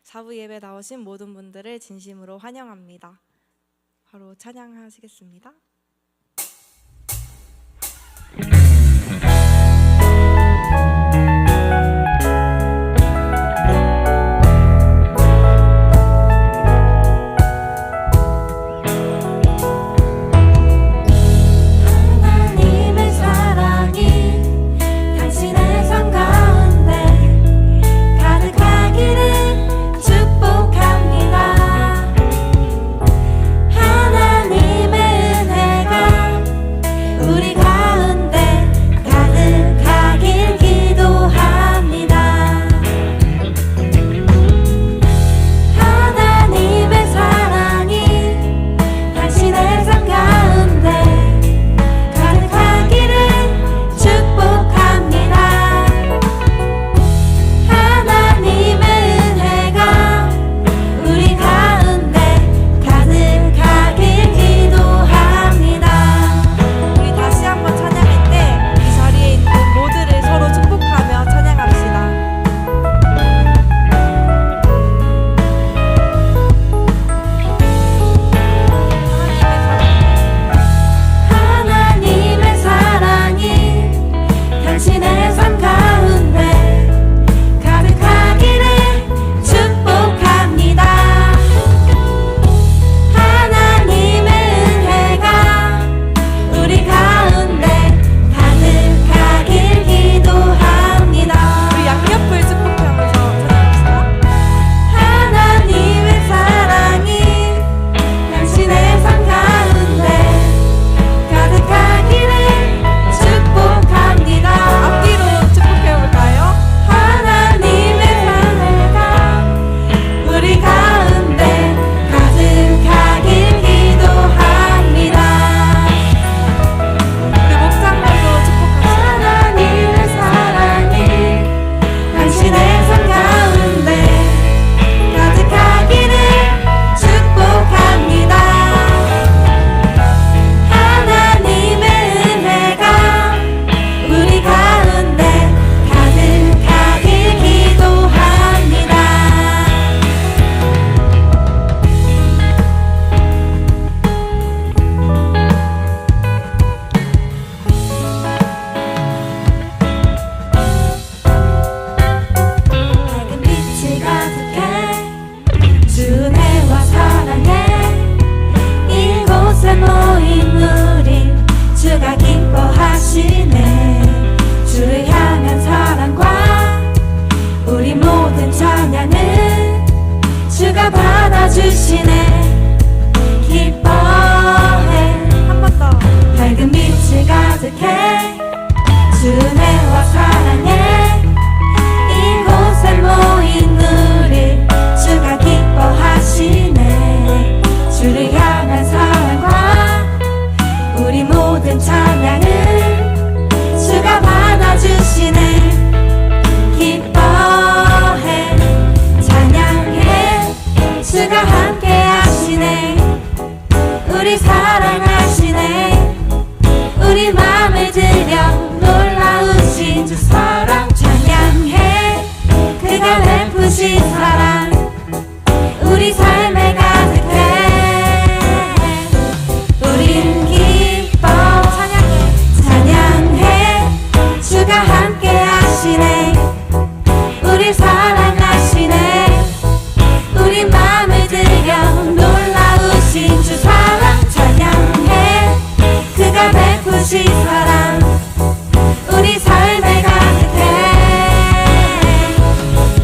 사부 예배 나오신 모든 분들을 진심으로 환영합니다. 바로 찬양하시겠습니다.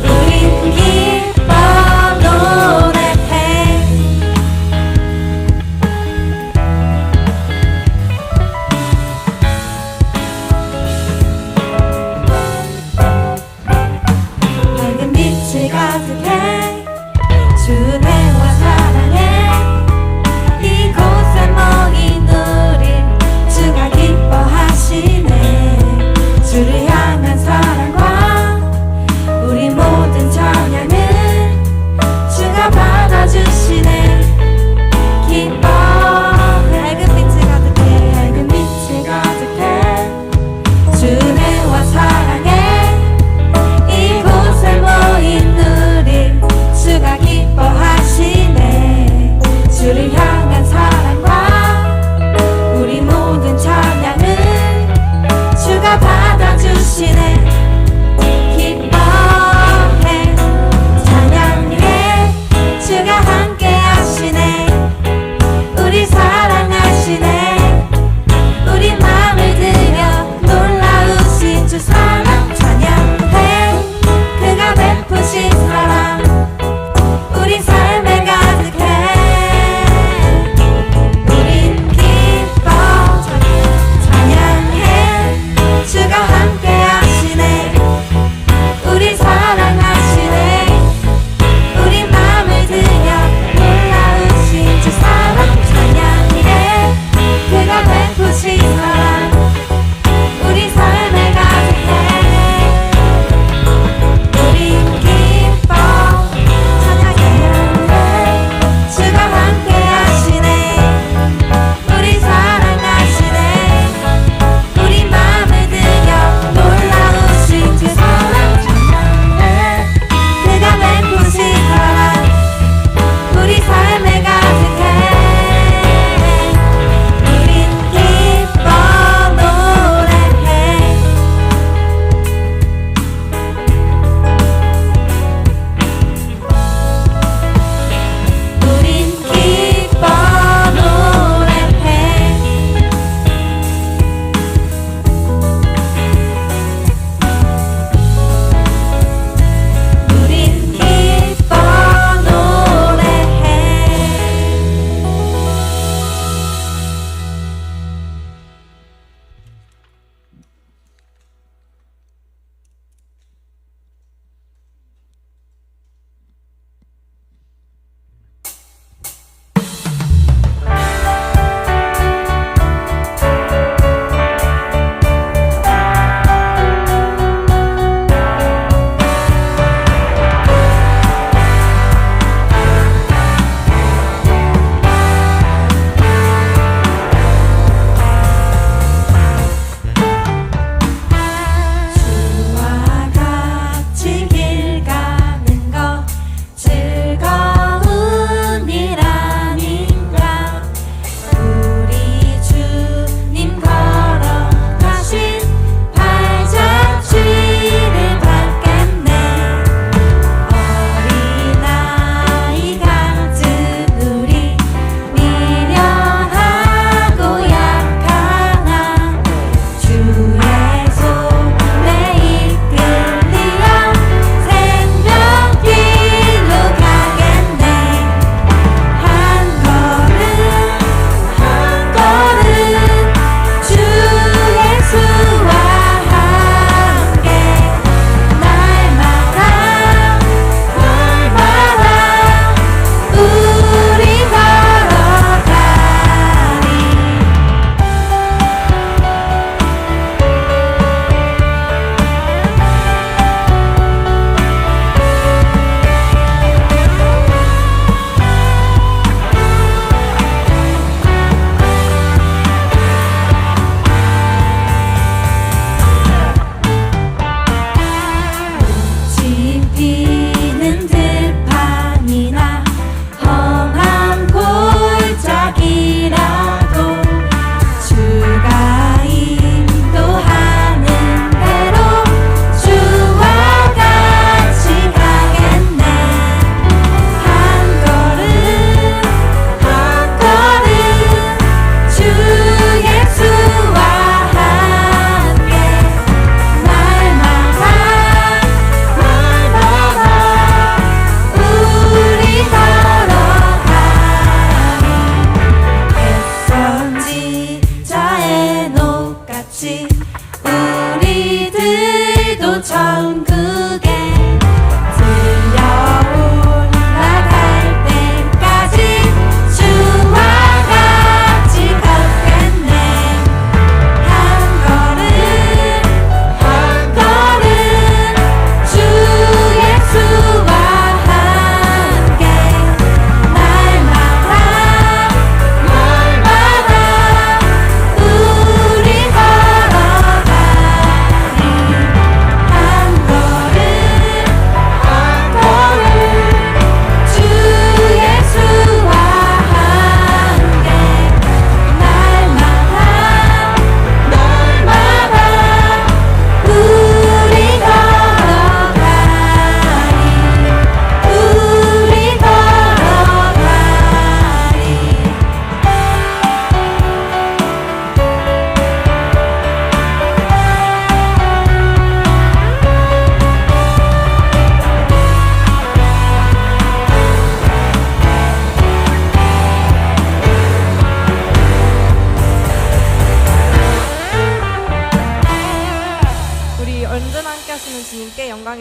우린 기뻐 노래해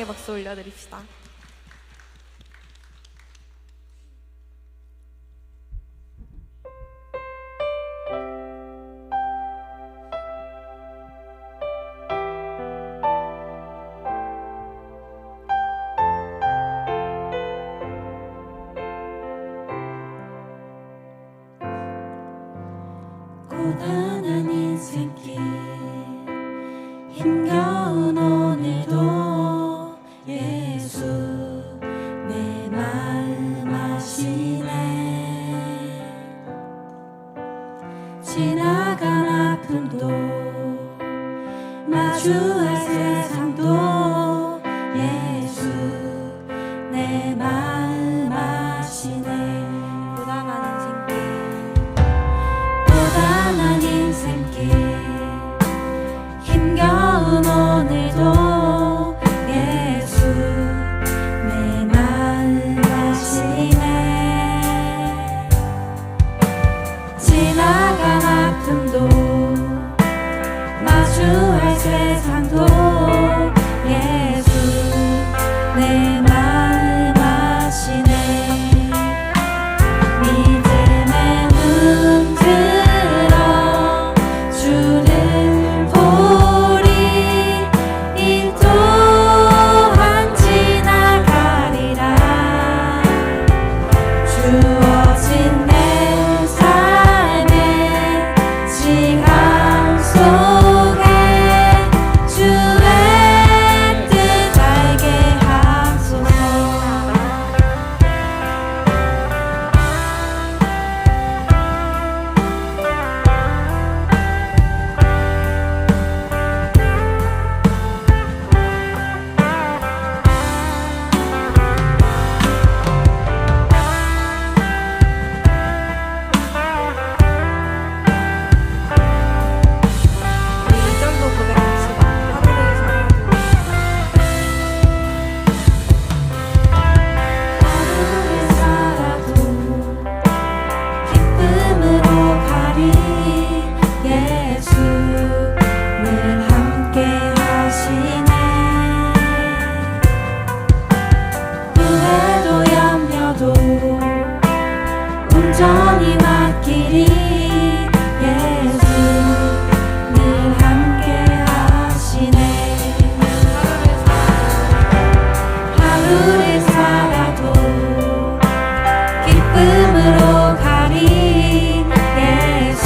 찬양의 박수 올려드립시다. 고단한 인생길 힘겨운 오늘도 예수 내 마음 아시네. 지나간 아픔도 마주할 세상도 예수 내 마음 아시네. 고단한 인생길 힘겨운 오늘도 예수 내 마음 아시네. 지나간 아픔도 마주할 세상도 예수 내 마음 아시네. 믿음의 눈 들어 주를 보리. 이 또한 지나가리라. 주어진 내 삶의 시간 속에 주의 뜻 알게 하소서. 우리 2절도 고백합시다. 하늘을 살아도 하루를 살아도 기쁨으로 가리. 예수 늘 함께 하시네. 후회도 염려도 온전히 맡기리. 예수 늘 함께 하시네. 하루를 살아도 기쁨으로 가리. 예수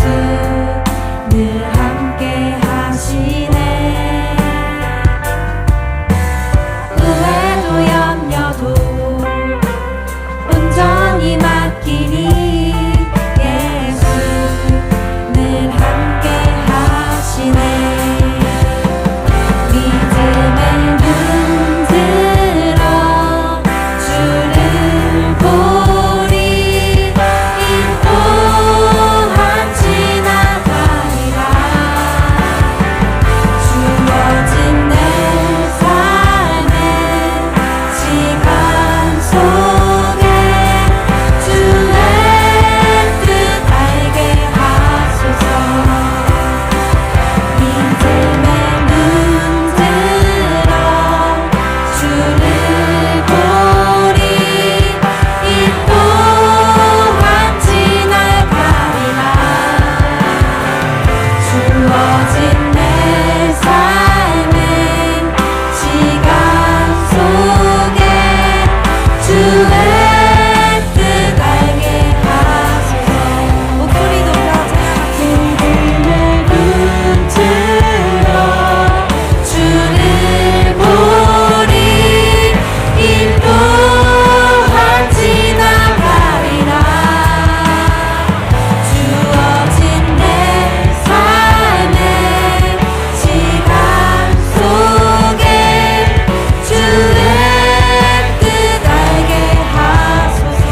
늘 함께 하시네. 후회도 염려도 온전히 맡기리. 예수 늘 함께 하시네. 믿음의 눈 들어 주를 보리. 이 또한 지나가리라. 주어진 내 삶의 시간 속에 주의 뜻 알게 하소서. 믿음의 눈 들어 주를 보리. 이 또한 지나가리라. 주어진 내 삶의 시간 속에 주의 뜻 알게 하소서. 목소리 높여 찬양합시다. 믿음의 눈 들어 주를 보리. 이 또한 지나가리라. 주어진 내 삶의 시간 속에 주의 뜻 알게 하소서.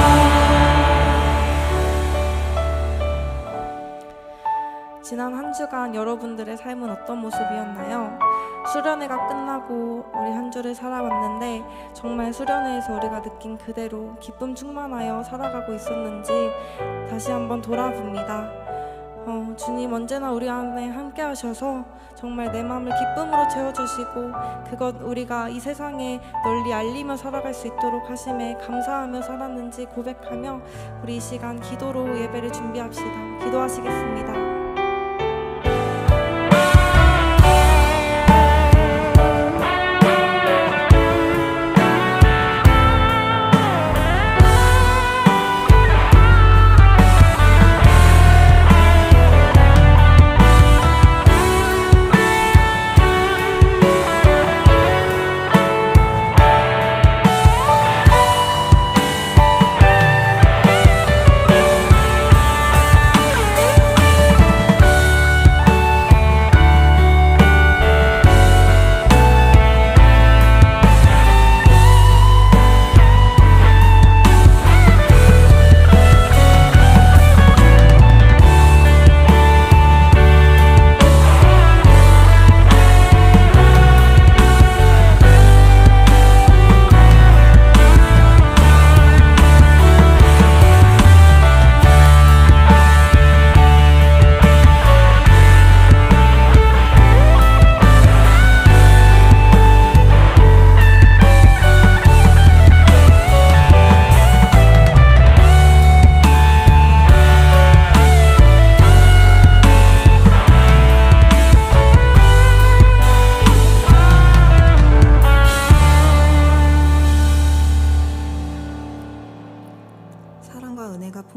지난 한 주간 여러분들의 삶은 어떤 모습이었나요? 수련회가 끝나고 우리 한 주를 살아왔는데 정말 수련회에서 우리가 느낀 그대로 기쁨 충만하여 살아가고 있었는지 다시 한번 돌아봅니다. 주님 언제나 우리 안에 함께 하셔서 정말 내 마음을 기쁨으로 채워주시고 그것 우리가 이 세상에 널리 알리며 살아갈 수 있도록 하심에 감사하며 살았는지 고백하며 우리 이 시간 기도로 예배를 준비합시다. 기도하시겠습니다.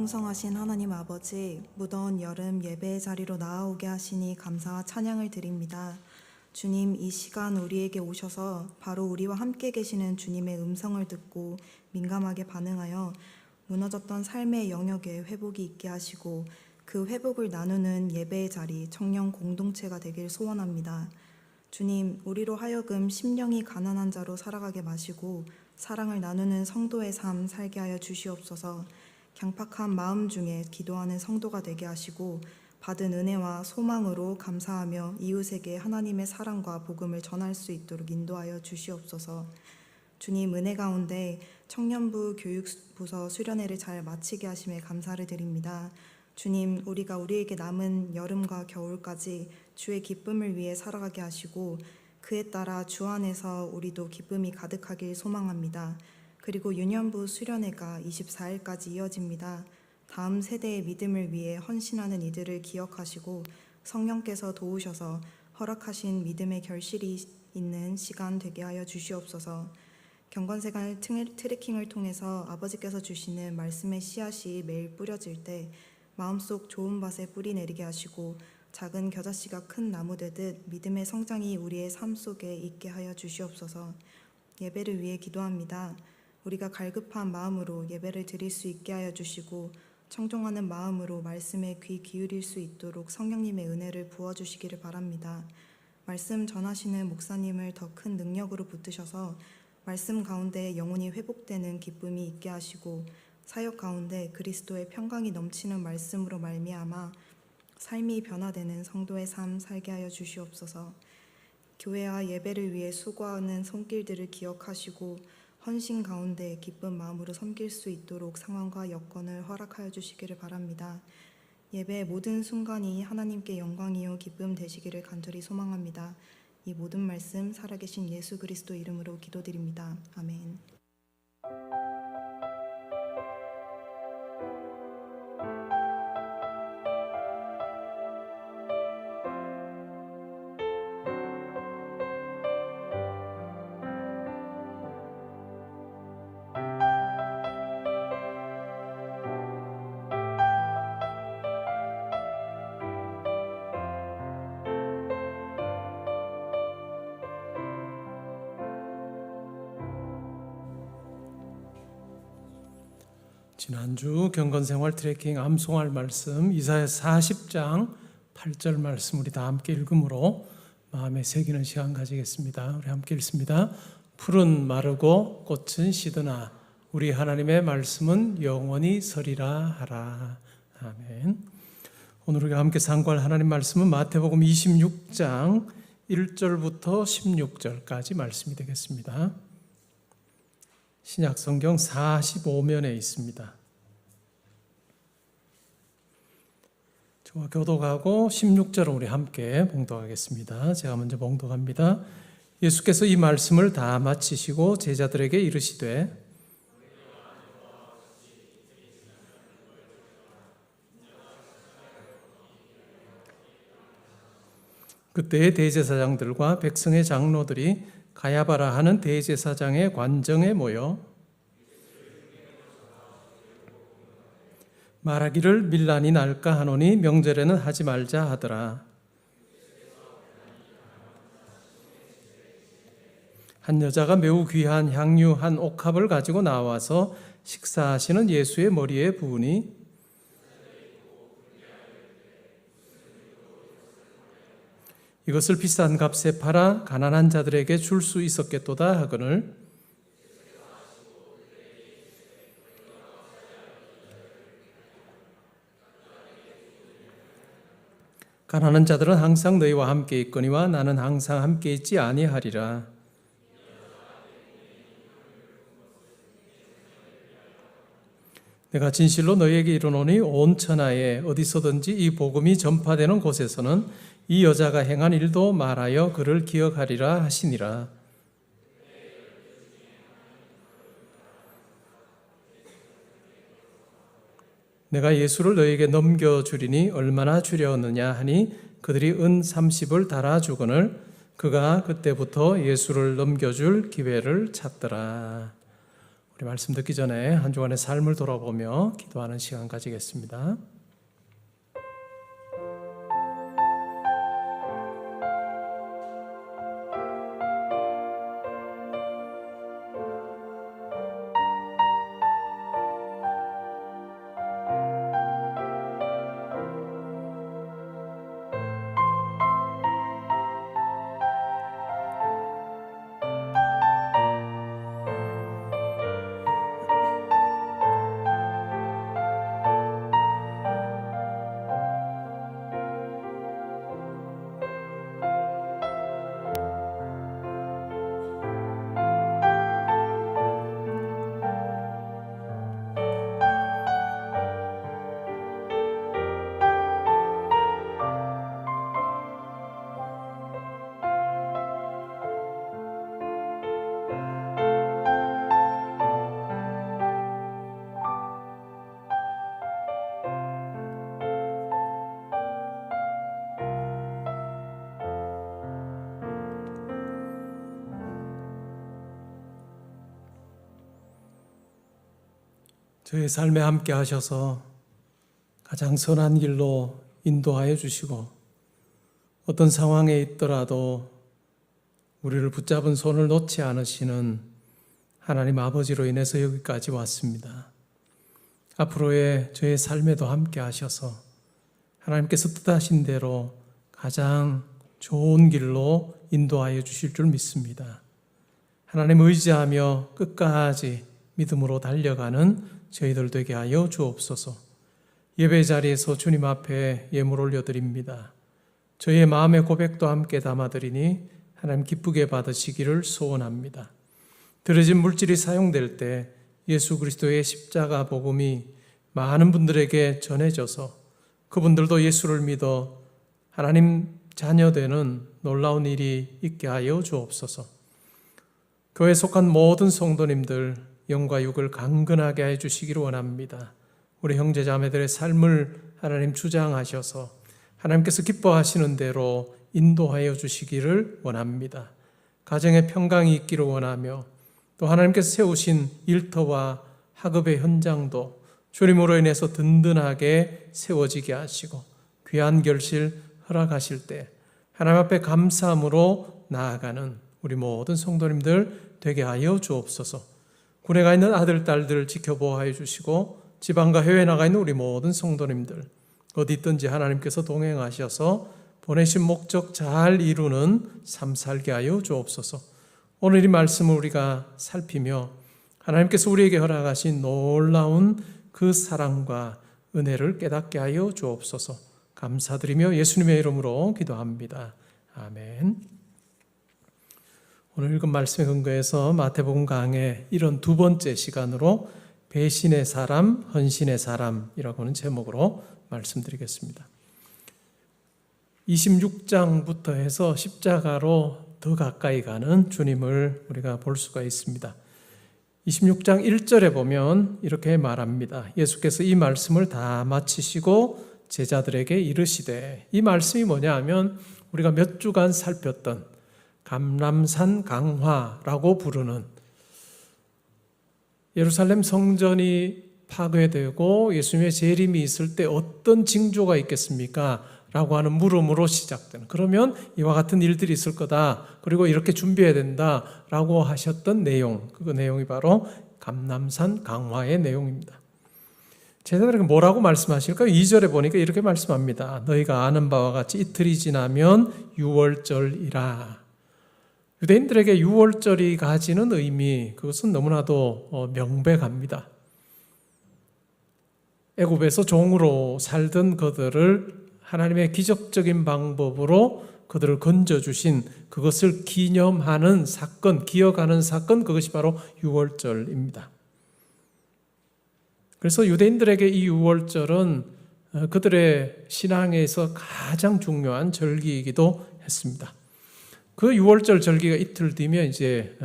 풍성하신 하나님 아버지, 무더운 여름 예배의 자리로 나아오게 하시니 감사와 찬양을 드립니다. 주님, 이 시간 우리에게 오셔서 바로 우리와 함께 계시는 주님의 음성을 듣고 민감하게 반응하여 무너졌던 삶의 영역에 회복이 있게 하시고 그 회복을 나누는 예배의 자리, 청년 공동체가 되길 소원합니다. 주님, 우리로 하여금 심령이 가난한 자로 살아가게 마시고 사랑을 나누는 성도의 삶 살게 하여 주시옵소서. 강팍한 마음 중에 기도하는 성도가 되게 하시고 받은 은혜와 소망으로 감사하며 이웃에게 하나님의 사랑과 복음을 전할 수 있도록 인도하여 주시옵소서. 주님, 은혜 가운데 청년부 교육부서 수련회를 잘 마치게 하심에 감사를 드립니다. 주님, 우리에게 남은 여름과 겨울까지 주의 기쁨을 위해 살아가게 하시고 그에 따라 주 안에서 우리도 기쁨이 가득하길 소망합니다. 그리고 유년부 수련회가 24일까지 이어집니다. 다음 세대의 믿음을 위해 헌신하는 이들을 기억하시고 성령께서 도우셔서 허락하신 믿음의 결실이 있는 시간 되게 하여 주시옵소서. 경건생활 트레킹을 통해서 아버지께서 주시는 말씀의 씨앗이 매일 뿌려질 때 마음속 좋은 밭에 뿌리 내리게 하시고 작은 겨자씨가 큰 나무 되듯 믿음의 성장이 우리의 삶 속에 있게 하여 주시옵소서. 예배를 위해 기도합니다. 우리가 갈급한 마음으로 예배를 드릴 수 있게 하여 주시고 청종하는 마음으로 말씀에 귀 기울일 수 있도록 성령님의 은혜를 부어주시기를 바랍니다. 말씀 전하시는 목사님을 더 큰 능력으로 붙드셔서 말씀 가운데 영혼이 회복되는 기쁨이 있게 하시고 사역 가운데 그리스도의 평강이 넘치는 말씀으로 말미암아 삶이 변화되는 성도의 삶 살게 하여 주시옵소서. 교회와 예배를 위해 수고하는 손길들을 기억하시고 헌신 가운데 기쁜 마음으로 섬길 수 있도록 상황과 여건을 허락하여 주시기를 바랍니다. 예배의 모든 순간이 하나님께 영광이요 기쁨 되시기를 간절히 소망합니다. 이 모든 말씀 살아계신 예수 그리스도 이름으로 기도드립니다. 아멘. 지난주 경건생활 트레킹 암송할 말씀 이사야 40장 8절 말씀 우리 다 함께 읽음으로 마음에 새기는 시간 가지겠습니다. 우리 함께 읽습니다. 풀은 마르고 꽃은 시드나 우리 하나님의 말씀은 영원히 서리라 하라. 아멘. 오늘 우리가 함께 상고할 하나님 말씀은 마태복음 26장 1절부터 16절까지 말씀이 되겠습니다. 신약 성경 45면에 있습니다. 저와 교독하고 16절을 우리 함께 봉독하겠습니다. 제가 먼저 봉독합니다. 예수께서 이 말씀을 다 마치시고 제자들에게 이르시되 그때의 대제사장들과 백성의 장로들이 가야바라 하는 대제사장의 관정에 모여 말하기를 밀란이 날까 하노니 명절에는 하지 말자 하더라. 한 여자가 매우 귀한 향유 한 옥합을 가지고 나와서 식사하시는 예수의 머리에 부으니 이것을 비싼 값에 팔아 가난한 자들에게 줄 수 있었겠도다 하거늘 가난한 자들은 항상 너희와 함께 있거니와 나는 항상 함께 있지 아니하리라. 내가 진실로 너희에게 이르노니 온 천하에 어디서든지 이 복음이 전파되는 곳에서는 이 여자가 행한 일도 말하여 그를 기억하리라 하시니라. 내가 예수를 너희에게 넘겨주리니 얼마나 주려느냐 하니 그들이 은 30을 달아주거늘 그가 그때부터 예수를 넘겨줄 기회를 찾더라. 우리 말씀 듣기 전에 한 주간의 삶을 돌아보며 기도하는 시간 가지겠습니다. 저의 삶에 함께 하셔서 가장 선한 길로 인도하여 주시고 어떤 상황에 있더라도 우리를 붙잡은 손을 놓지 않으시는 하나님 아버지로 인해서 여기까지 왔습니다. 앞으로의 저의 삶에도 함께 하셔서 하나님께서 뜻하신 대로 가장 좋은 길로 인도하여 주실 줄 믿습니다. 하나님 의지하며 끝까지 믿음으로 달려가는 저희들 되게 하여 주옵소서. 예배 자리에서 주님 앞에 예물 올려드립니다. 저희의 마음의 고백도 함께 담아드리니 하나님 기쁘게 받으시기를 소원합니다. 들어진 물질이 사용될 때 예수 그리스도의 십자가 복음이 많은 분들에게 전해져서 그분들도 예수를 믿어 하나님 자녀되는 놀라운 일이 있게 하여 주옵소서. 교회에 속한 모든 성도님들 영과 육을 강건하게 해주시기를 원합니다. 우리 형제 자매들의 삶을 하나님 주장하셔서 하나님께서 기뻐하시는 대로 인도하여 주시기를 원합니다. 가정에 평강이 있기를 원하며 또 하나님께서 세우신 일터와 학업의 현장도 주님으로 인해서 든든하게 세워지게 하시고 귀한 결실 허락하실 때 하나님 앞에 감사함으로 나아가는 우리 모든 성도님들 되게 하여 주옵소서. 군에 가 있는 아들, 딸들 지켜보호하여 주시고 지방과 해외에 나가 있는 우리 모든 성도님들 어디 있든지 하나님께서 동행하셔서 보내신 목적 잘 이루는 삶 살게 하여 주옵소서. 오늘 이 말씀을 우리가 살피며 하나님께서 우리에게 허락하신 놀라운 그 사랑과 은혜를 깨닫게 하여 주옵소서. 감사드리며 예수님의 이름으로 기도합니다. 아멘. 오늘 읽은 말씀에 근거해서 마태복음 강의 이런 두 번째 시간으로 배신의 사람, 헌신의 사람이라고 하는 제목으로 말씀드리겠습니다. 26장부터 해서 십자가로 더 가까이 가는 주님을 우리가 볼 수가 있습니다. 26장 1절에 보면 이렇게 말합니다. 예수께서 이 말씀을 다 마치시고 제자들에게 이르시되, 이 말씀이 뭐냐 하면 우리가 몇 주간 살폈던 감람산 강화라고 부르는, 예루살렘 성전이 파괴되고 예수님의 재림이 있을 때 어떤 징조가 있겠습니까? 라고 하는 물음으로 시작되는, 그러면 이와 같은 일들이 있을 거다, 그리고 이렇게 준비해야 된다 라고 하셨던 내용, 그 내용이 바로 감람산 강화의 내용입니다. 제자들에게 뭐라고 말씀하실까요? 2절에 보니까 이렇게 말씀합니다. 너희가 아는 바와 같이 이틀이 지나면 유월절이라. 유대인들에게 유월절이 가지는 의미, 그것은 너무나도 명백합니다. 애굽에서 종으로 살던 그들을 하나님의 기적적인 방법으로 그들을 건져주신 그것을 기념하는 사건, 기억하는 사건, 그것이 바로 유월절입니다. 그래서 유대인들에게 이 유월절은 그들의 신앙에서 가장 중요한 절기이기도 했습니다. 그 유월절 절기가 이틀 뒤면 이제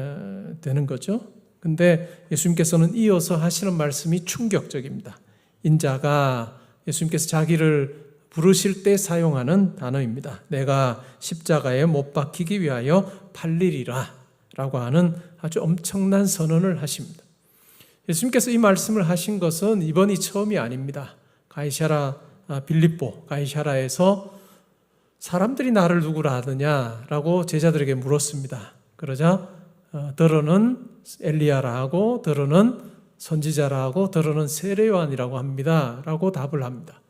되는 거죠. 근데 예수님께서는 이어서 하시는 말씀이 충격적입니다. 인자가, 예수님께서 자기를 부르실 때 사용하는 단어입니다. 내가 십자가에 못 박히기 위하여 팔리리라 라고 하는 아주 엄청난 선언을 하십니다. 예수님께서 이 말씀을 하신 것은 이번이 처음이 아닙니다. 가이사라 빌립보, 가이사라에서 사람들이 나를 누구라 하느냐라고 제자들에게 물었습니다. 그러자 더러는 엘리야라 하고, 더러는 선지자라 하고, 더러는 세례요한이라고 합니다 라고 답을 합니다.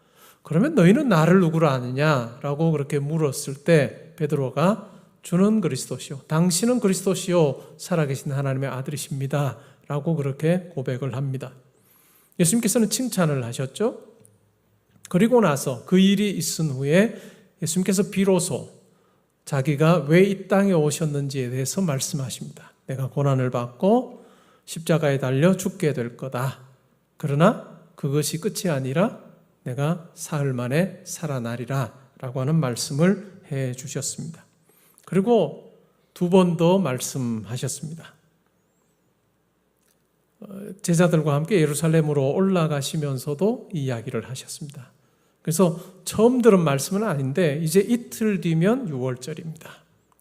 그러면 너희는 나를 누구라 하느냐라고 그렇게 물었을 때 베드로가 주는 그리스도시요, 당신은 그리스도시요, 살아계신 하나님의 아들이십니다 라고 그렇게 고백을 합니다. 예수님께서는 칭찬을 하셨죠. 그리고 나서 그 일이 있은 후에 예수님께서 비로소 자기가 왜 이 땅에 오셨는지에 대해서 말씀하십니다. 내가 고난을 받고 십자가에 달려 죽게 될 거다. 그러나 그것이 끝이 아니라 내가 사흘 만에 살아나리라 라고 하는 말씀을 해 주셨습니다. 그리고 두 번 더 말씀하셨습니다. 제자들과 함께 예루살렘으로 올라가시면서도 이 이야기를 하셨습니다. 그래서 처음 들은 말씀은 아닌데 이제 이틀 뒤면 유월절입니다.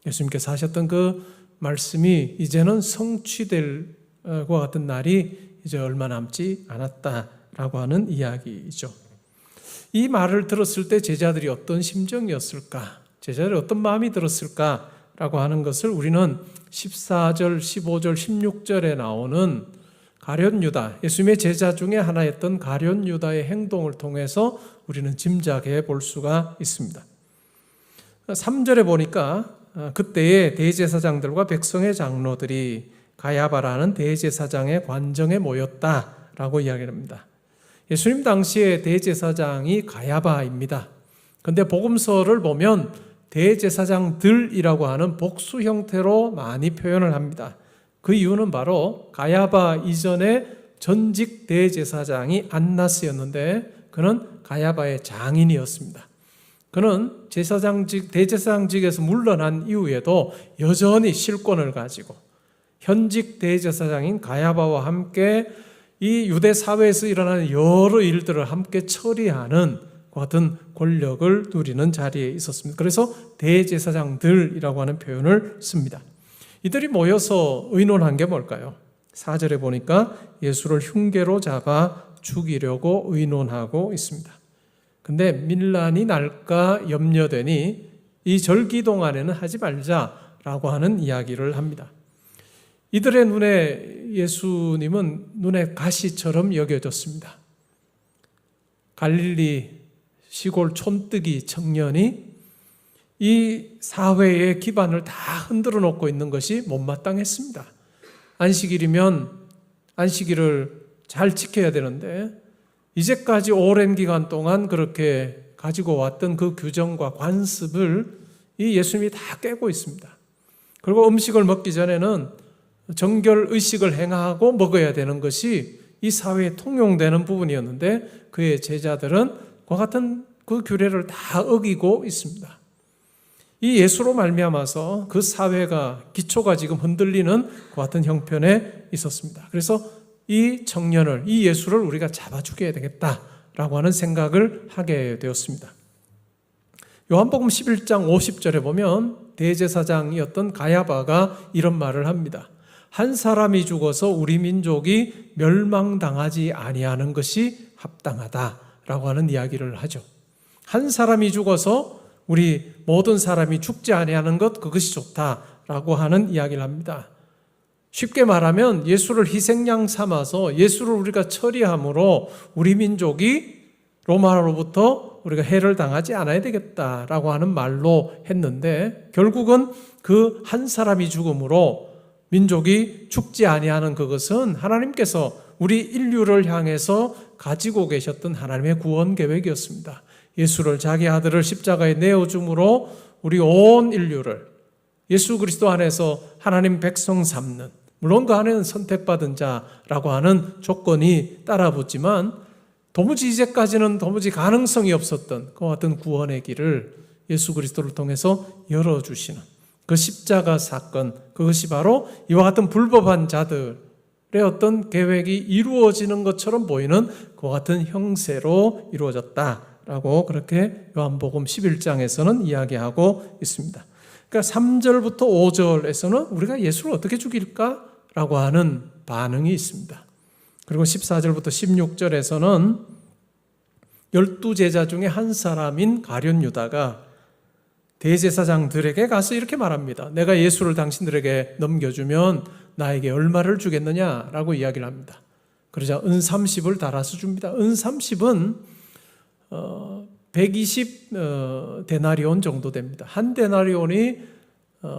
예수님께서 하셨던 그 말씀이 이제는 성취될 것 같은 날이 이제 얼마 남지 않았다라고 하는 이야기이죠. 이 말을 들었을 때 제자들이 어떤 심정이었을까? 제자들이 어떤 마음이 들었을까라고 하는 것을 우리는 14절, 15절, 16절에 나오는 가룟 유다, 예수님의 제자 중에 하나였던 가룟 유다의 행동을 통해서 우리는 짐작해 볼 수가 있습니다. 3절에 보니까 그때의 대제사장들과 백성의 장로들이 가야바라는 대제사장의 관정에 모였다라고 이야기합니다. 예수님 당시의 대제사장이 가야바입니다. 그런데 복음서를 보면 대제사장들이라고 하는 복수 형태로 많이 표현을 합니다. 그 이유는 바로 가야바 이전에 전직 대제사장이 안나스였는데 그는 가야바의 장인이었습니다. 그는 대제사장직에서 물러난 이후에도 여전히 실권을 가지고 현직 대제사장인 가야바와 함께 이 유대 사회에서 일어나는 여러 일들을 함께 처리하는 같은 권력을 누리는 자리에 있었습니다. 그래서 대제사장들이라고 하는 표현을 씁니다. 이들이 모여서 의논한 게 뭘까요? 4절에 보니까 예수를 흉계로 잡아 죽이려고 의논하고 있습니다. 근데 밀란이 날까 염려되니 이 절기 동안에는 하지 말자라고 하는 이야기를 합니다. 이들의 눈에 예수님은 눈에 가시처럼 여겨졌습니다. 갈릴리 시골 촌뜨기 청년이 이 사회의 기반을 다 흔들어 놓고 있는 것이 못마땅했습니다. 안식일이면 안식일을 잘 지켜야 되는데 이제까지 오랜 기간 동안 그렇게 가지고 왔던 그 규정과 관습을 이 예수님이 다 깨고 있습니다. 그리고 음식을 먹기 전에는 정결 의식을 행하고 먹어야 되는 것이 이 사회에 통용되는 부분이었는데 그의 제자들은 그와 같은 그 규례를 다 어기고 있습니다. 이 예수로 말미암아서 그 사회가 기초가 지금 흔들리는 그 같은 형편에 있었습니다. 그래서 이 청년을, 이 예수를 우리가 잡아 죽여야 되겠다라고 하는 생각을 하게 되었습니다. 요한복음 11장 50절에 보면 대제사장이었던 가야바가 이런 말을 합니다. 한 사람이 죽어서 우리 민족이 멸망당하지 아니하는 것이 합당하다라고 하는 이야기를 하죠. 한 사람이 죽어서 우리 모든 사람이 죽지 아니하는 것, 그것이 좋다라고 하는 이야기를 합니다. 쉽게 말하면 예수를 희생양 삼아서 예수를 우리가 처리함으로 우리 민족이 로마로부터 우리가 해를 당하지 않아야 되겠다라고 하는 말로 했는데, 결국은 그 한 사람이 죽음으로 민족이 죽지 아니하는 그것은 하나님께서 우리 인류를 향해서 가지고 계셨던 하나님의 구원 계획이었습니다. 예수를, 자기 아들을 십자가에 내어줌으로 우리 온 인류를 예수 그리스도 안에서 하나님 백성 삼는, 물론 그 안에는 선택받은 자라고 하는 조건이 따라붙지만 도무지 이제까지는 도무지 가능성이 없었던 그 같은 구원의 길을 예수 그리스도를 통해서 열어주시는 그 십자가 사건, 그것이 바로 이와 같은 불법한 자들의 어떤 계획이 이루어지는 것처럼 보이는 그 같은 형세로 이루어졌다라고 그렇게 요한복음 11장에서는 이야기하고 있습니다. 그러니까 3절부터 5절에서는 우리가 예수를 어떻게 죽일까라고 하는 반응이 있습니다. 그리고 14절부터 16절에서는 12제자 중에 한 사람인 가룟 유다가 대제사장들에게 가서 이렇게 말합니다. 내가 예수를 당신들에게 넘겨주면 나에게 얼마를 주겠느냐라고 이야기를 합니다. 그러자 은 30을 달아서 줍니다. 은 30은 120 데나리온 정도 됩니다. 한 데나리온이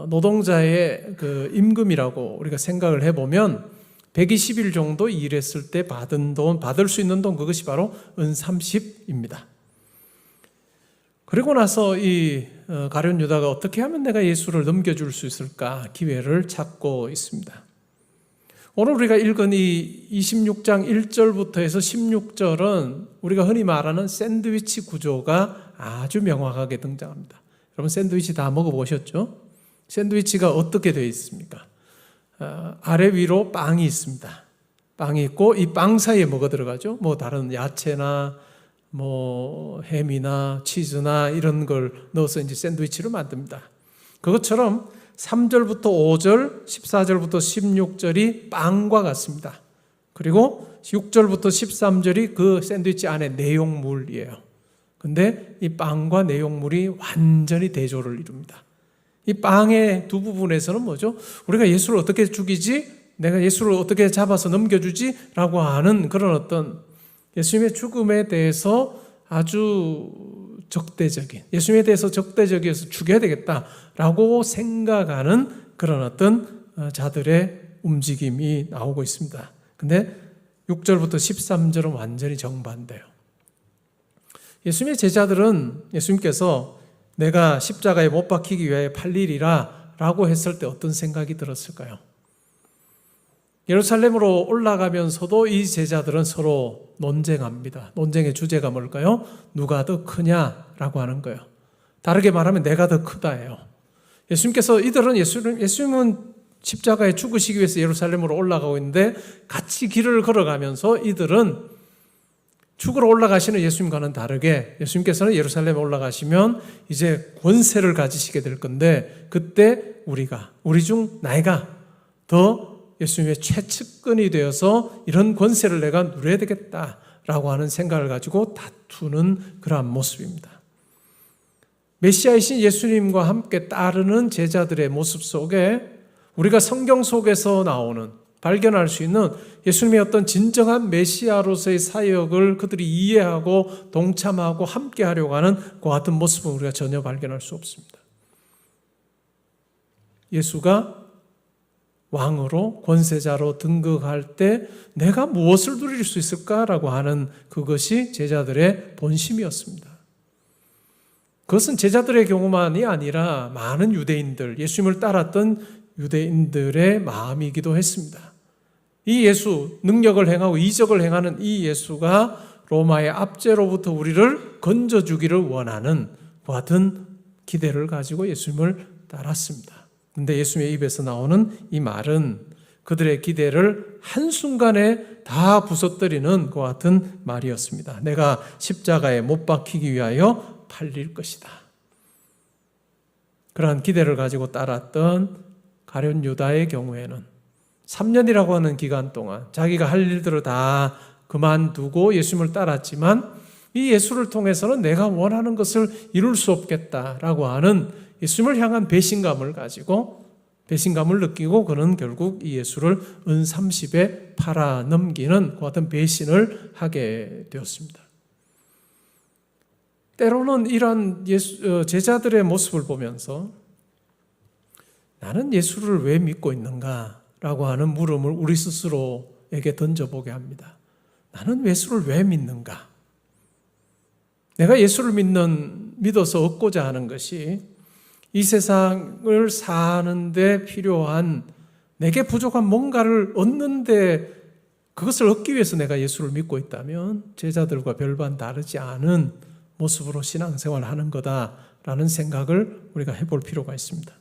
노동자의 그 임금이라고 우리가 생각을 해보면 120일 정도 일했을 때 받은 돈, 받을 수 있는 돈, 그것이 바로 은 30입니다. 그리고 나서 이 가룟 유다가 어떻게 하면 내가 예수를 넘겨줄 수 있을까 기회를 찾고 있습니다. 오늘 우리가 읽은 이 26장 1절부터 해서 16절은 우리가 흔히 말하는 샌드위치 구조가 아주 명확하게 등장합니다. 여러분 샌드위치 다 먹어보셨죠? 샌드위치가 어떻게 되어 있습니까? 아래 위로 빵이 있습니다. 빵이 있고 이 빵 사이에 뭐가 들어가죠? 뭐 다른 야채나 뭐 햄이나 치즈나 이런 걸 넣어서 이제 샌드위치를 만듭니다. 그것처럼 3절부터 5절, 14절부터 16절이 빵과 같습니다. 그리고 6절부터 13절이 그 샌드위치 안에 내용물이에요. 근데 이 빵과 내용물이 완전히 대조를 이룹니다. 이 빵의 두 부분에서는 뭐죠? 우리가 예수를 어떻게 죽이지? 내가 예수를 어떻게 잡아서 넘겨주지? 라고 하는 그런 어떤 예수님의 죽음에 대해서 아주 적대적인, 예수님에 대해서 적대적이어서 죽여야 되겠다라고 생각하는 그런 어떤 자들의 움직임이 나오고 있습니다. 근데 6절부터 13절은 완전히 정반대예요. 예수님의 제자들은 예수님께서 내가 십자가에 못 박히기 위해 팔리리라 라고 했을 때 어떤 생각이 들었을까요? 예루살렘으로 올라가면서도 이 제자들은 서로 논쟁합니다. 논쟁의 주제가 뭘까요? 누가 더 크냐라고 하는 거예요. 다르게 말하면 내가 더 크다예요. 예수님께서 예수님은 십자가에 죽으시기 위해서 예루살렘으로 올라가고 있는데 같이 길을 걸어가면서 이들은 죽으러 올라가시는 예수님과는 다르게 예수님께서는 예루살렘에 올라가시면 이제 권세를 가지시게 될 건데 그때 우리 중 나이가 더 예수님의 최측근이 되어서 이런 권세를 내가 누려야 되겠다라고 하는 생각을 가지고 다투는 그러한 모습입니다. 메시아이신 예수님과 함께 따르는 제자들의 모습 속에 우리가 성경 속에서 나오는 발견할 수 있는 예수님의 어떤 진정한 메시아로서의 사역을 그들이 이해하고 동참하고 함께 하려고 하는 그 같은 모습은 우리가 전혀 발견할 수 없습니다. 예수가 왕으로 권세자로 등극할 때 내가 무엇을 누릴 수 있을까라고 하는 그것이 제자들의 본심이었습니다. 그것은 제자들의 경우만이 아니라 많은 유대인들, 예수님을 따랐던 유대인들의 마음이기도 했습니다. 이 예수, 능력을 행하고 이적을 행하는 이 예수가 로마의 압제로부터 우리를 건져주기를 원하는 그 같은 기대를 가지고 예수님을 따랐습니다. 근데 예수님의 입에서 나오는 이 말은 그들의 기대를 한순간에 다 부서뜨리는 것 같은 말이었습니다. 내가 십자가에 못 박히기 위하여 팔릴 것이다. 그러한 기대를 가지고 따랐던 가룟 유다의 경우에는 3년이라고 하는 기간 동안 자기가 할 일들을 다 그만두고 예수님을 따랐지만 이 예수를 통해서는 내가 원하는 것을 이룰 수 없겠다라고 하는 예수님을 향한 배신감을 가지고 배신감을 느끼고 그는 결국 이 예수를 은 30에 팔아 넘기는 그 같은 배신을 하게 되었습니다. 때로는 이러한 제자들의 모습을 보면서 나는 예수를 왜 믿고 있는가라고 하는 물음을 우리 스스로에게 던져보게 합니다. 나는 예수를 왜 믿는가? 내가 예수를 믿어서 얻고자 하는 것이 이 세상을 사는데 필요한 내게 부족한 뭔가를 얻는데 그것을 얻기 위해서 내가 예수를 믿고 있다면 제자들과 별반 다르지 않은 모습으로 신앙생활을 하는 거다라는 생각을 우리가 해볼 필요가 있습니다.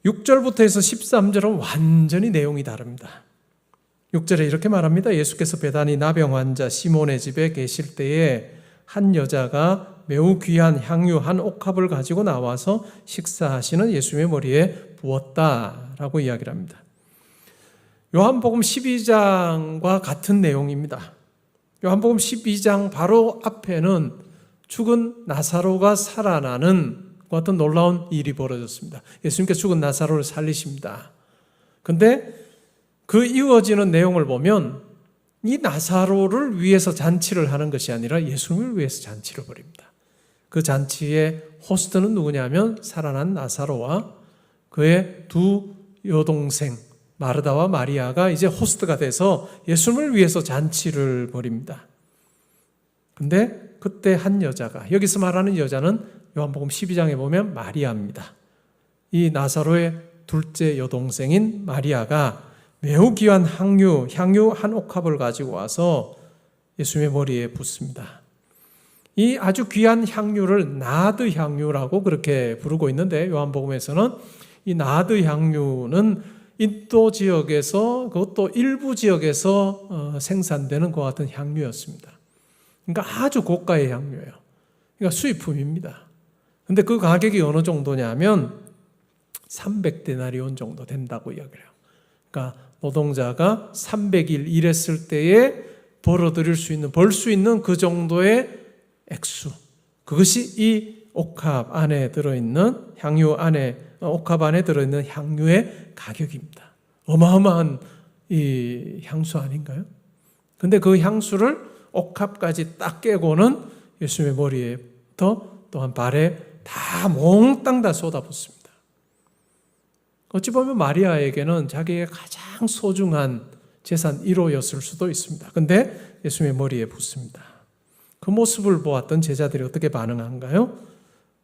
6절부터 해서 13절은 완전히 내용이 다릅니다. 6절에 이렇게 말합니다. 예수께서 베다니 나병 환자 시몬의 집에 계실 때에 한 여자가 매우 귀한 향유 한 옥합을 가지고 나와서 식사하시는 예수님의 머리에 부었다라고 이야기를 합니다. 요한복음 12장과 같은 내용입니다. 요한복음 12장 바로 앞에는 죽은 나사로가 살아나는 같은 놀라운 일이 벌어졌습니다. 예수님께서 죽은 나사로를 살리십니다. 그런데 그 이어지는 내용을 보면 이 나사로를 위해서 잔치를 하는 것이 아니라 예수님을 위해서 잔치를 벌입니다. 그 잔치의 호스트는 누구냐면 살아난 나사로와 그의 두 여동생 마르다와 마리아가 이제 호스트가 돼서 예수님을 위해서 잔치를 벌입니다. 근데 그때 한 여자가, 여기서 말하는 여자는 요한복음 12장에 보면 마리아입니다. 이 나사로의 둘째 여동생인 마리아가 매우 귀한 향유 한 옥합을 가지고 와서 예수님의 머리에 붓습니다. 이 아주 귀한 향유를 나드 향유라고 그렇게 부르고 있는데 요한복음에서는 이 나드 향유는 인도 지역에서 그것도 일부 지역에서 생산되는 것 같은 향유였습니다. 그러니까 아주 고가의 향유예요. 그러니까 수입품입니다. 근데 그 가격이 어느 정도냐면 300데나리온 정도 된다고 이야기를 해요. 그러니까 노동자가 300일 일했을 때에 벌 수 있는 그 정도의 액수. 그것이 이 옥합 안에 들어있는 옥합 안에 들어있는 향유의 가격입니다. 어마어마한 이 향수 아닌가요? 근데 그 향수를 옥합까지 딱 깨고는 예수님의 머리에부터 또한 발에 다 몽땅 다 쏟아붓습니다. 어찌 보면 마리아에게는 자기의 가장 소중한 재산 1호였을 수도 있습니다. 근데 예수님의 머리에 붓습니다. 그 모습을 보았던 제자들이 어떻게 반응한가요?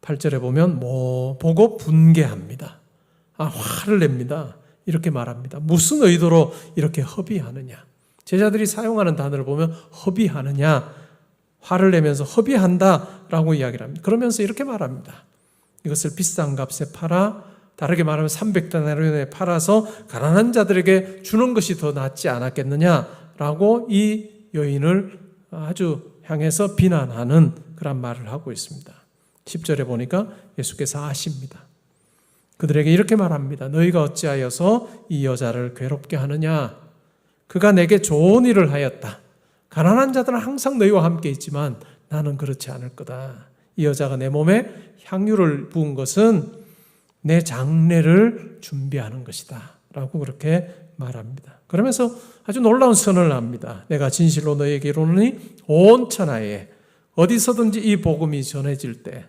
8절에 보면 보고 분개합니다. 화를 냅니다. 이렇게 말합니다. 무슨 의도로 이렇게 허비하느냐? 제자들이 사용하는 단어를 보면 허비하느냐? 화를 내면서 허비한다라고 이야기를 합니다. 그러면서 이렇게 말합니다. 이것을 비싼 값에 팔아, 다르게 말하면 300데나리온에 팔아서 가난한 자들에게 주는 것이 더 낫지 않았겠느냐라고 이 여인을 아주 향해서 비난하는 그런 말을 하고 있습니다. 10절에 보니까 예수께서 아십니다. 그들에게 이렇게 말합니다. 너희가 어찌하여서 이 여자를 괴롭게 하느냐? 그가 내게 좋은 일을 하였다. 가난한 자들은 항상 너희와 함께 있지만 나는 그렇지 않을 거다. 이 여자가 내 몸에 향유를 부은 것은 내 장례를 준비하는 것이다 라고 그렇게 말합니다. 그러면서 아주 놀라운 선언을 합니다. 내가 진실로 너희에게 이르노니 온 천하에 어디서든지 이 복음이 전해질 때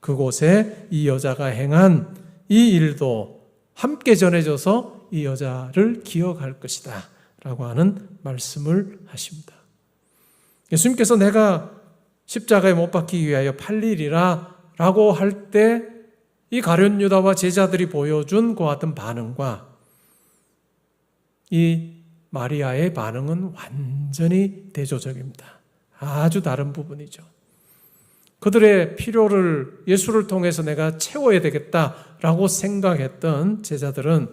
그곳에 이 여자가 행한 이 일도 함께 전해져서 이 여자를 기억할 것이다 라고 하는 말씀을 하십니다. 예수님께서 내가 십자가에 못 박히기 위하여 팔리리라 라고 할 때 이 가룟 유다와 제자들이 보여준 그 같은 반응과 이 마리아의 반응은 완전히 대조적입니다. 아주 다른 부분이죠. 그들의 필요를 예수를 통해서 내가 채워야 되겠다라고 생각했던 제자들은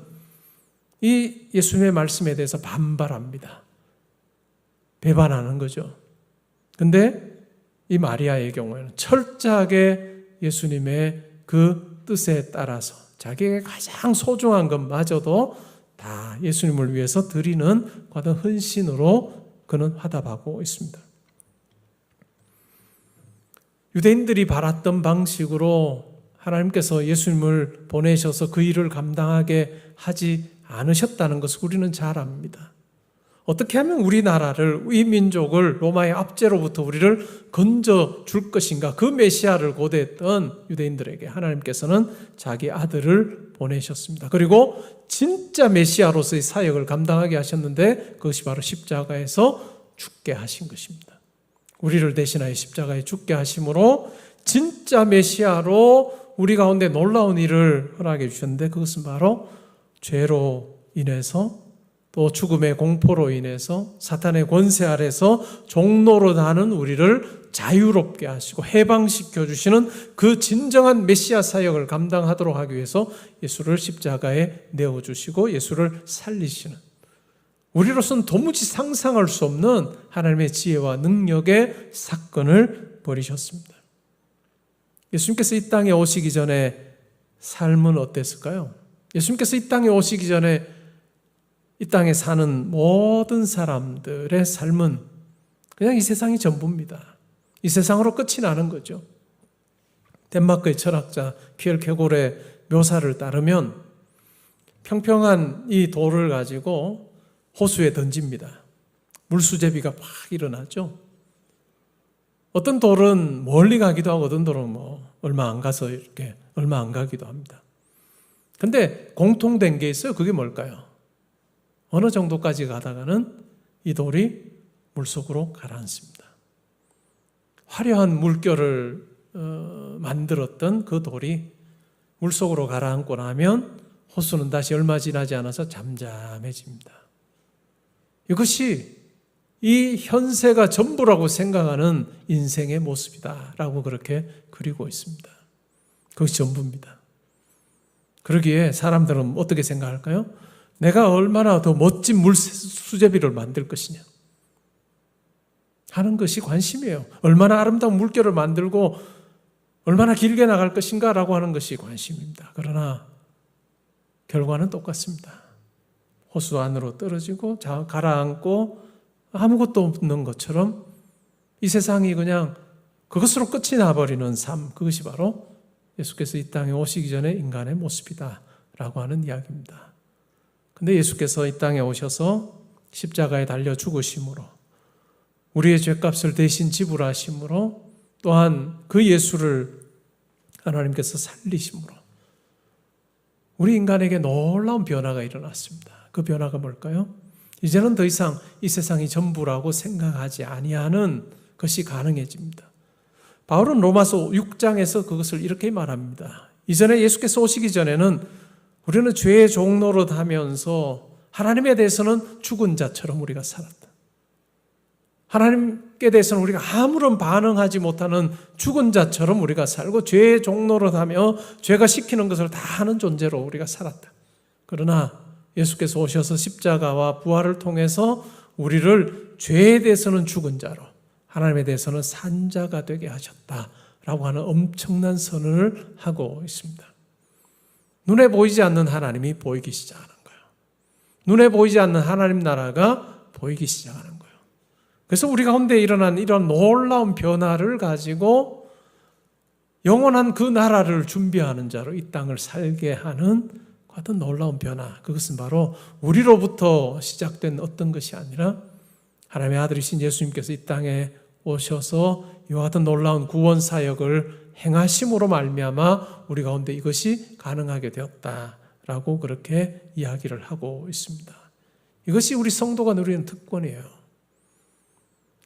이 예수님의 말씀에 대해서 반발합니다. 배반하는 거죠. 근데 이 마리아의 경우에는 철저하게 예수님의 그 뜻에 따라서 자기에게 가장 소중한 것마저도 다 예수님을 위해서 드리는 그런 헌신으로 그는 화답하고 있습니다. 유대인들이 바랐던 방식으로 하나님께서 예수님을 보내셔서 그 일을 감당하게 하지 않으셨다는 것을 우리는 잘 압니다. 어떻게 하면 우리나라를, 이 민족을 로마의 압제로부터 우리를 건져줄 것인가, 그 메시아를 고대했던 유대인들에게 하나님께서는 자기 아들을 보내셨습니다. 그리고 진짜 메시아로서의 사역을 감당하게 하셨는데 그것이 바로 십자가에서 죽게 하신 것입니다. 우리를 대신하여 십자가에 죽게 하심으로 진짜 메시아로 우리 가운데 놀라운 일을 허락해 주셨는데 그것은 바로 죄로 인해서 또 죽음의 공포로 인해서 사탄의 권세 아래서 종로로 다는 우리를 자유롭게 하시고 해방시켜 주시는 그 진정한 메시아 사역을 감당하도록 하기 위해서 예수를 십자가에 내어주시고 예수를 살리시는, 우리로서는 도무지 상상할 수 없는 하나님의 지혜와 능력의 사건을 벌이셨습니다. 예수님께서 이 땅에 오시기 전에 삶은 어땠을까요? 예수님께서 이 땅에 오시기 전에 이 땅에 사는 모든 사람들의 삶은 그냥 이 세상이 전부입니다. 이 세상으로 끝이 나는 거죠. 덴마크의 철학자 키엘케고르의 묘사를 따르면 평평한 이 돌을 가지고 호수에 던집니다. 물수제비가 막 일어나죠. 어떤 돌은 멀리 가기도 하고 어떤 돌은 얼마 안 가서 이렇게 얼마 안 가기도 합니다. 근데 공통된 게 있어요. 그게 뭘까요? 어느 정도까지 가다가는 이 돌이 물속으로 가라앉습니다. 화려한 물결을 만들었던 그 돌이 물속으로 가라앉고 나면 호수는 다시 얼마 지나지 않아서 잠잠해집니다. 이것이 이 현세가 전부라고 생각하는 인생의 모습이다라고 그렇게 그리고 있습니다. 그것이 전부입니다. 그러기에 사람들은 어떻게 생각할까요? 내가 얼마나 더 멋진 물수제비를 만들 것이냐 하는 것이 관심이에요. 얼마나 아름다운 물결을 만들고 얼마나 길게 나갈 것인가 라고 하는 것이 관심입니다. 그러나 결과는 똑같습니다. 호수 안으로 떨어지고 가라앉고 아무것도 없는 것처럼 이 세상이 그냥 그것으로 끝이 나버리는 삶, 그것이 바로 예수께서 이 땅에 오시기 전에 인간의 모습이다 라고 하는 이야기입니다. 근데 예수께서 이 땅에 오셔서 십자가에 달려 죽으심으로 우리의 죄값을 대신 지불하심으로 또한 그 예수를 하나님께서 살리심으로 우리 인간에게 놀라운 변화가 일어났습니다. 그 변화가 뭘까요? 이제는 더 이상 이 세상이 전부라고 생각하지 아니하는 것이 가능해집니다. 바울은 로마서 6장에서 그것을 이렇게 말합니다. 이전에 예수께서 오시기 전에는 우리는 죄의 종로로 다면서 하나님에 대해서는 죽은 자처럼 우리가 살았다. 하나님께 대해서는 우리가 아무런 반응하지 못하는 죽은 자처럼 우리가 살고 죄의 종로로 다며 죄가 시키는 것을 다 하는 존재로 우리가 살았다. 그러나 예수께서 오셔서 십자가와 부활을 통해서 우리를 죄에 대해서는 죽은 자로 하나님에 대해서는 산 자가 되게 하셨다라고 하는 엄청난 선언을 하고 있습니다. 눈에 보이지 않는 하나님이 보이기 시작하는 거예요. 눈에 보이지 않는 하나님 나라가 보이기 시작하는 거예요. 그래서 우리 가운데 일어난 이런 놀라운 변화를 가지고 영원한 그 나라를 준비하는 자로 이 땅을 살게 하는 같은 놀라운 변화, 그것은 바로 우리로부터 시작된 어떤 것이 아니라 하나님의 아들이신 예수님께서 이 땅에 오셔서 이와 같은 놀라운 구원 사역을 행하심으로 말미암아 우리 가운데 이것이 가능하게 되었다라고 그렇게 이야기를 하고 있습니다. 이것이 우리 성도가 누리는 특권이에요.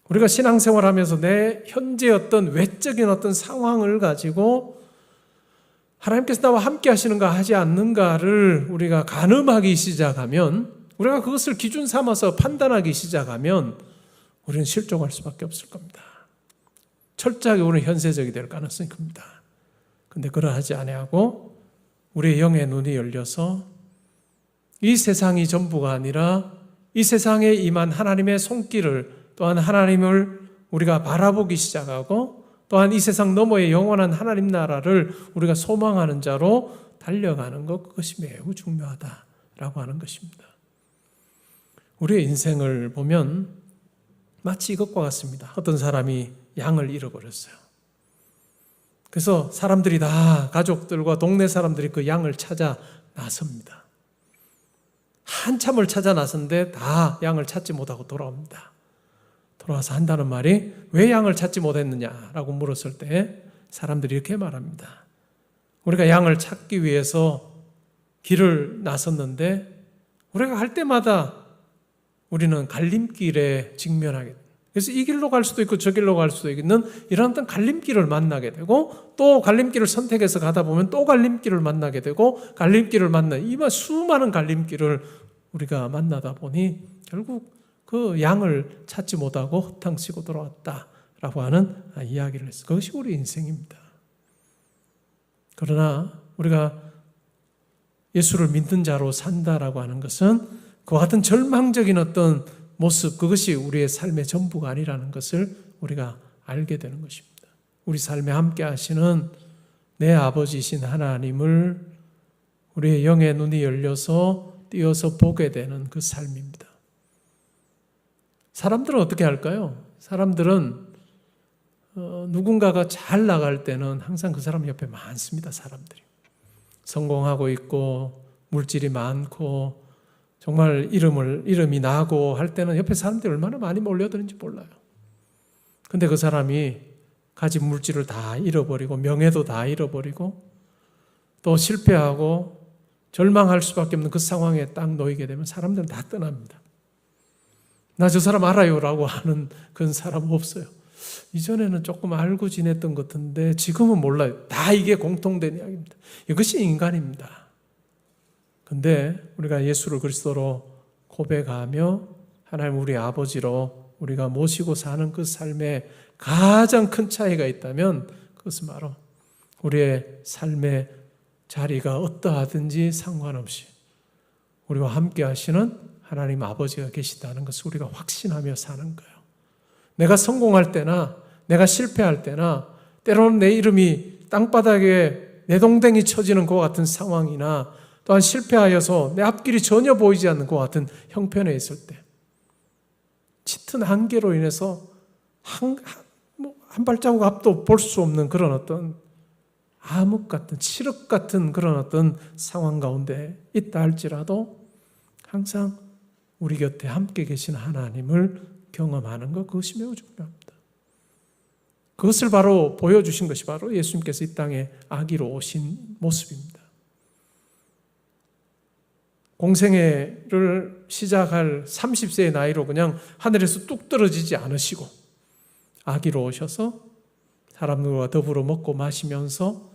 우리가 신앙생활하면서 내 현재 어떤 외적인 어떤 상황을 가지고 하나님께서 나와 함께 하시는가 하지 않는가를 우리가 가늠하기 시작하면, 우리가 그것을 기준 삼아서 판단하기 시작하면 우리는 실족할 수밖에 없을 겁니다. 철저하게 우리는 현세적이 될 가능성이 큽니다. 근데 그러하지 아니하고 우리의 영의 눈이 열려서 이 세상이 전부가 아니라 이 세상에 임한 하나님의 손길을, 또한 하나님을 우리가 바라보기 시작하고, 또한 이 세상 너머의 영원한 하나님 나라를 우리가 소망하는 자로 달려가는 것, 그것이 매우 중요하다라고 하는 것입니다. 우리의 인생을 보면 마치 이것과 같습니다. 어떤 사람이 양을 잃어버렸어요. 그래서 사람들이 다, 가족들과 동네 사람들이 그 양을 찾아 나섭니다. 한참을 찾아 나섰는데 다 양을 찾지 못하고 돌아옵니다. 돌아와서 한다는 말이, 왜 양을 찾지 못했느냐라고 물었을 때 사람들이 이렇게 말합니다. 우리가 양을 찾기 위해서 길을 나섰는데 우리가 갈 때마다 우리는 갈림길에 직면하게 됩니다. 그래서 이 길로 갈 수도 있고 저 길로 갈 수도 있는 이런 어떤 갈림길을 만나게 되고, 또 갈림길을 선택해서 가다 보면 또 갈림길을 만나게 되고, 갈림길을 만나, 이 수많은 갈림길을 우리가 만나다 보니 결국 그 양을 찾지 못하고 허탕치고 돌아왔다라고 하는 이야기를 했어요. 그것이 우리 인생입니다. 그러나 우리가 예수를 믿는 자로 산다라고 하는 것은 그와 같은 절망적인 어떤 모습, 그것이 우리의 삶의 전부가 아니라는 것을 우리가 알게 되는 것입니다. 우리 삶에 함께 하시는 내 아버지이신 하나님을 우리의 영의 눈이 열려서 띄어서 보게 되는 그 삶입니다. 사람들은 어떻게 할까요? 사람들은 누군가가 잘 나갈 때는 항상 그 사람 옆에 많습니다. 사람들이 성공하고 있고 물질이 많고 정말 이름이 나고 할 때는 옆에 사람들이 얼마나 많이 몰려드는지 몰라요. 근데 그 사람이 가진 물질을 다 잃어버리고 명예도 다 잃어버리고 또 실패하고 절망할 수밖에 없는 그 상황에 딱 놓이게 되면 사람들은 다 떠납니다. 나 저 사람 알아요 라고 하는 그런 사람 없어요. 이전에는 조금 알고 지냈던 것 같은데 지금은 몰라요. 다 이게 공통된 이야기입니다. 이것이 인간입니다. 근데 우리가 예수를 그리스도로 고백하며 하나님 우리 아버지로 우리가 모시고 사는 그 삶에 가장 큰 차이가 있다면 그것은 바로 우리의 삶의 자리가 어떠하든지 상관없이 우리와 함께 하시는 하나님 아버지가 계시다는 것을 우리가 확신하며 사는 거예요. 내가 성공할 때나 내가 실패할 때나 때로는 내 이름이 땅바닥에 내동댕이 쳐지는 것 같은 상황이나 또한 실패하여서 내 앞길이 전혀 보이지 않는 것 같은 형편에 있을 때 짙은 한계로 인해서 한 발자국 앞도 볼 수 없는 그런 어떤 암흑 같은 칠흑 같은 그런 어떤 상황 가운데 있다 할지라도 항상 우리 곁에 함께 계신 하나님을 경험하는 것, 그것이 매우 중요합니다. 그것을 바로 보여주신 것이 바로 예수님께서 이 땅에 아기로 오신 모습입니다. 공생애를 시작할 30세의 나이로 그냥 하늘에서 뚝 떨어지지 않으시고 아기로 오셔서 사람들과 더불어 먹고 마시면서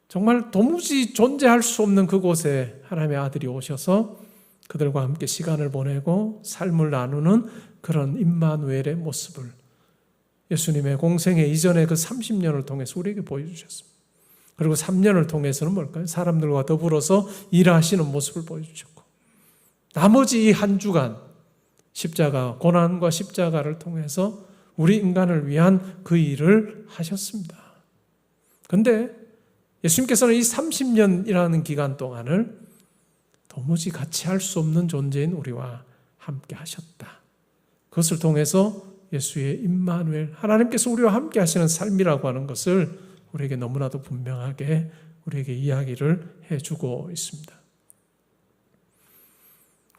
정말 도무지 존재할 수 없는 그곳에 하나님의 아들이 오셔서 그들과 함께 시간을 보내고 삶을 나누는 그런 임마누엘의 모습을 예수님의 공생애 이전의 그 30년을 통해서 우리에게 보여주셨습니다. 그리고 3년을 통해서는 뭘까요? 사람들과 더불어서 일하시는 모습을 보여주셨고, 나머지 이 한 주간 십자가, 고난과 십자가를 통해서 우리 인간을 위한 그 일을 하셨습니다. 그런데 예수님께서는 이 30년이라는 기간 동안을 도무지 같이 할 수 없는 존재인 우리와 함께 하셨다. 그것을 통해서 예수의 임마누엘, 하나님께서 우리와 함께 하시는 삶이라고 하는 것을 우리에게 너무나도 분명하게 우리에게 이야기를 해주고 있습니다.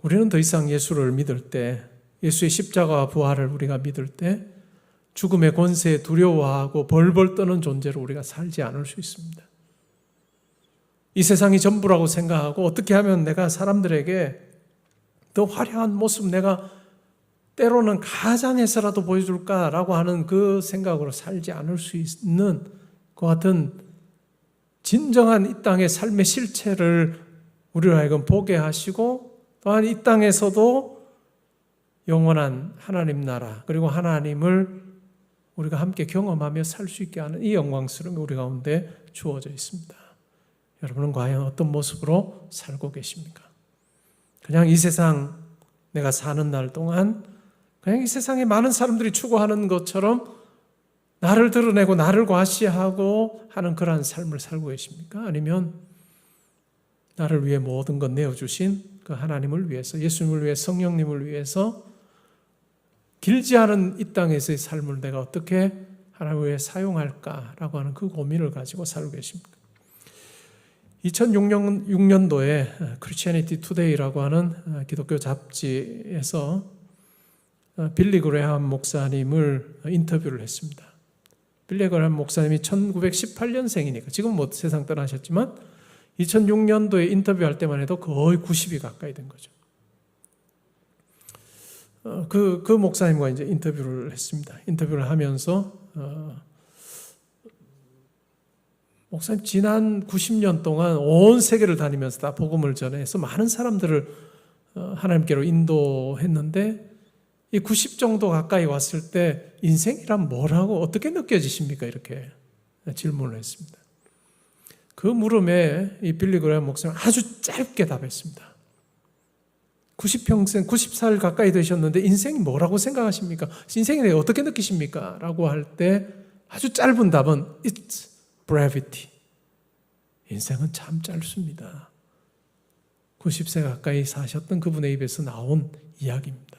우리는 더 이상 예수를 믿을 때, 예수의 십자가와 부활을 우리가 믿을 때 죽음의 권세에 두려워하고 벌벌 떠는 존재로 우리가 살지 않을 수 있습니다. 이 세상이 전부라고 생각하고 어떻게 하면 내가 사람들에게 더 화려한 모습, 내가 때로는 가장해서라도 보여줄까라고 하는 그 생각으로 살지 않을 수 있는 그 같은 진정한 이 땅의 삶의 실체를 우리로 하여금 보게 하시고, 또한 이 땅에서도 영원한 하나님 나라 그리고 하나님을 우리가 함께 경험하며 살 수 있게 하는 이 영광스러움이 우리 가운데 주어져 있습니다. 여러분은 과연 어떤 모습으로 살고 계십니까? 그냥 이 세상 내가 사는 날 동안 그냥 이 세상에 많은 사람들이 추구하는 것처럼 나를 드러내고 나를 과시하고 하는 그러한 삶을 살고 계십니까? 아니면 나를 위해 모든 것 내어주신 그 하나님을 위해서, 예수님을 위해, 성령님을 위해서 길지 않은 이 땅에서의 삶을 내가 어떻게 하나님을 위해 사용할까라고 하는 그 고민을 가지고 살고 계십니까? 2006년도에 크리스티애니티 투데이라고 하는 기독교 잡지에서 빌리 그레함 목사님을 인터뷰를 했습니다. 빌리 그레함 목사님이 1918년생이니까 지금 뭐 세상 떠나셨지만 2006년도에 인터뷰할 때만 해도 거의 90이 가까이 된 거죠. 그 목사님과 이제 인터뷰를 했습니다. 인터뷰를 하면서 목사님 지난 90년 동안 온 세계를 다니면서 다 복음을 전해서 많은 사람들을 하나님께로 인도했는데 이 90 정도 가까이 왔을 때 인생이란 뭐라고 어떻게 느껴지십니까? 이렇게 질문을 했습니다. 그 물음에 이 빌리 그레함 목사님은 아주 짧게 답했습니다. 90평생, 90살 가까이 되셨는데 인생이 뭐라고 생각하십니까? 인생에 대해 어떻게 느끼십니까? 라고 할 때 아주 짧은 답은 It's brevity. 인생은 참 짧습니다. 90세 가까이 사셨던 그분의 입에서 나온 이야기입니다.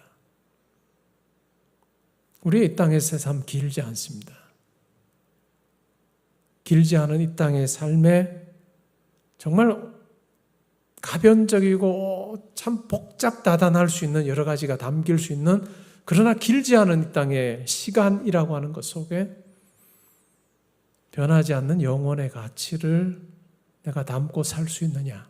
우리의 이 땅의 삶 길지 않습니다. 길지 않은 이 땅의 삶에 정말 가변적이고 참 복잡다단할 수 있는 여러 가지가 담길 수 있는, 그러나 길지 않은 이 땅의 시간이라고 하는 것 속에 변하지 않는 영혼의 가치를 내가 담고 살 수 있느냐,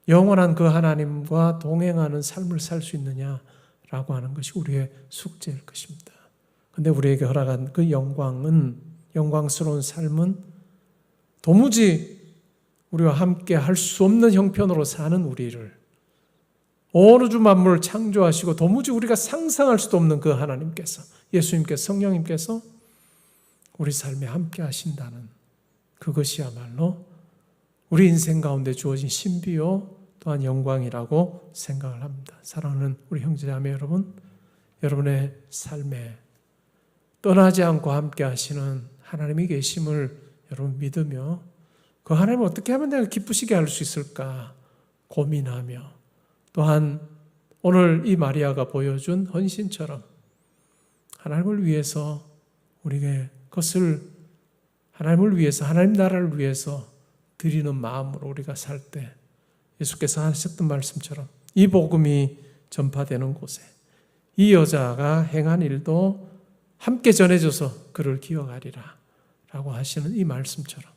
영원한 그 하나님과 동행하는 삶을 살 수 있느냐라고 하는 것이 우리의 숙제일 것입니다. 그런데 우리에게 허락한 그 영광스러운 삶은 도무지 우리와 함께 할 수 없는 형편으로 사는 우리를, 온 우주 만물을 창조하시고 도무지 우리가 상상할 수도 없는 그 하나님께서, 예수님께서, 성령님께서 우리 삶에 함께 하신다는 그것이야말로 우리 인생 가운데 주어진 신비요 또한 영광이라고 생각을 합니다. 사랑하는 우리 형제자매 여러분, 여러분의 삶에 떠나지 않고 함께 하시는 하나님이 계심을 여러분 믿으며 그 하나님을 어떻게 하면 내가 기쁘시게 할 수 있을까 고민하며, 또한 오늘 이 마리아가 보여준 헌신처럼 하나님을 위해서 우리에게 그것을 하나님을 위해서, 하나님 나라를 위해서 드리는 마음으로 우리가 살 때 예수께서 하셨던 말씀처럼 이 복음이 전파되는 곳에 이 여자가 행한 일도 함께 전해줘서 그를 기억하리라 라고 하시는 이 말씀처럼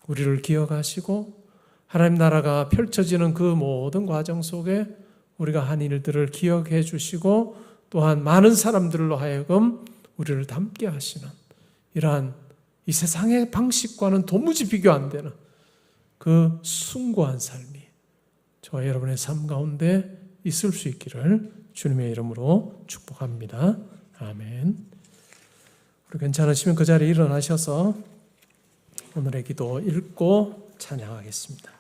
우리를 기억하시고 하나님 나라가 펼쳐지는 그 모든 과정 속에 우리가 한 일들을 기억해 주시고 또한 많은 사람들로 하여금 우리를 닮게 하시는 이러한 이 세상의 방식과는 도무지 비교 안 되는 그 숭고한 삶이 저와 여러분의 삶 가운데 있을 수 있기를 주님의 이름으로 축복합니다. 아멘. 우리 괜찮으시면 그 자리에 일어나셔서 오늘의 기도 읽고 찬양하겠습니다.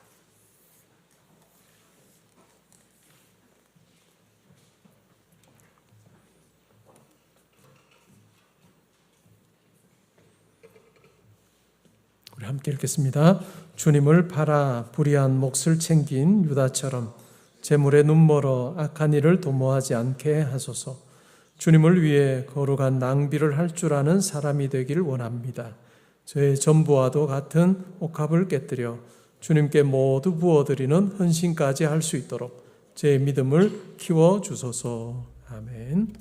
우리 함께 읽겠습니다. 주님을 팔아 불의한 몫을 챙긴 유다처럼 재물에 눈멀어 악한 일을 도모하지 않게 하소서. 주님을 위해 거룩한 낭비를 할 줄 아는 사람이 되길 원합니다. 저의 전부와도 같은 옥합을 깨뜨려 주님께 모두 부어드리는 헌신까지 할 수 있도록 제 믿음을 키워주소서. 아멘.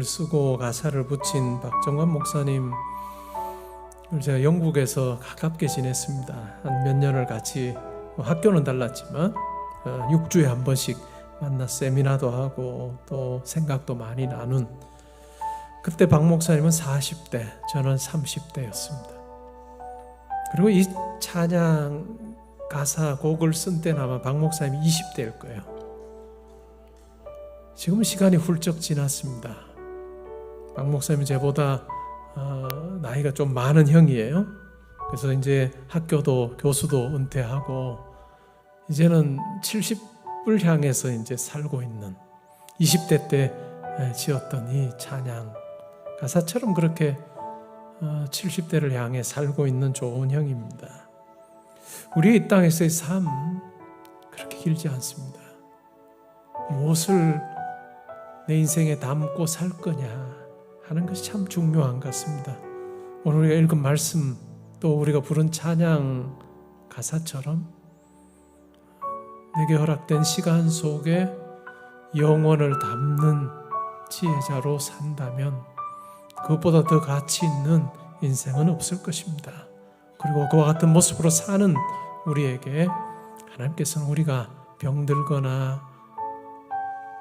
글을 쓰고 가사를 붙인 박정관 목사님, 제가 영국에서 가깝게 지냈습니다. 한 몇 년을 같이, 학교는 달랐지만 6주에 한 번씩 만나 세미나도 하고 또 생각도 많이 나눈, 그때 박 목사님은 40대, 저는 30대였습니다. 그리고 이 찬양 가사 곡을 쓴 때는 아마 박 목사님이 20대일 거예요. 지금 시간이 훌쩍 지났습니다. 박 목사님은 제보다 나이가 좀 많은 형이에요. 그래서 이제 학교도 교수도 은퇴하고 이제는 70을 향해서 이제 살고 있는, 20대 때 지었던 이 찬양 가사처럼 그렇게 70대를 향해 살고 있는 좋은 형입니다. 우리 이 땅에서의 삶 그렇게 길지 않습니다. 무엇을 내 인생에 담고 살 거냐 하는 것이 참 중요한 것 같습니다. 오늘 우리가 읽은 말씀, 또 우리가 부른 찬양 가사처럼 내게 허락된 시간 속에 영혼을 담는 지혜자로 산다면 그것보다 더 가치 있는 인생은 없을 것입니다. 그리고 그와 같은 모습으로 사는 우리에게 하나님께서는 우리가 병들거나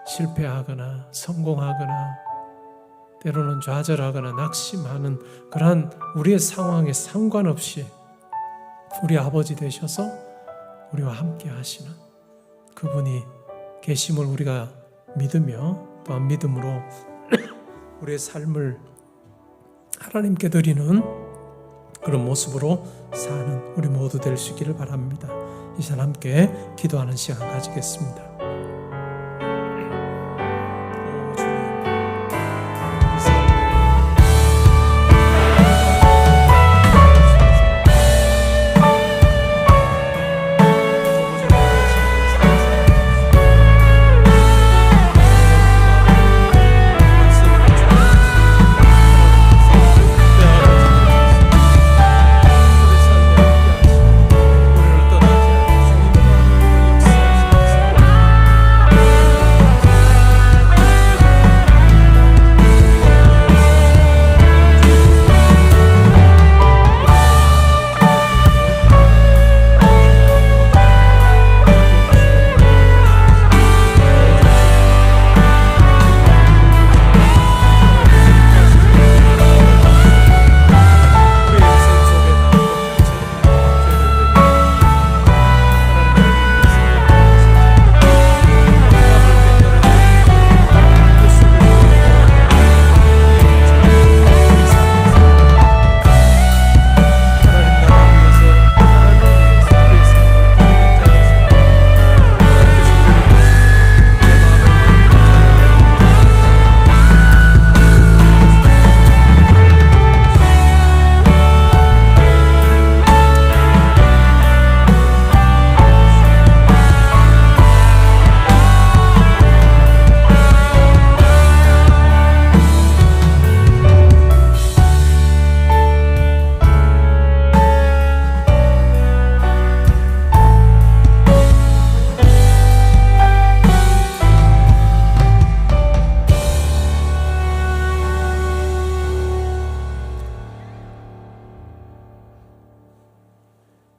실패하거나 성공하거나 때로는 좌절하거나 낙심하는 그러한 우리의 상황에 상관없이 우리 아버지 되셔서 우리와 함께 하시는 그분이 계심을 우리가 믿으며 또한 믿음으로 우리의 삶을 하나님께 드리는 그런 모습으로 사는 우리 모두 될 수 있기를 바랍니다. 이 시간 함께 기도하는 시간 가지겠습니다.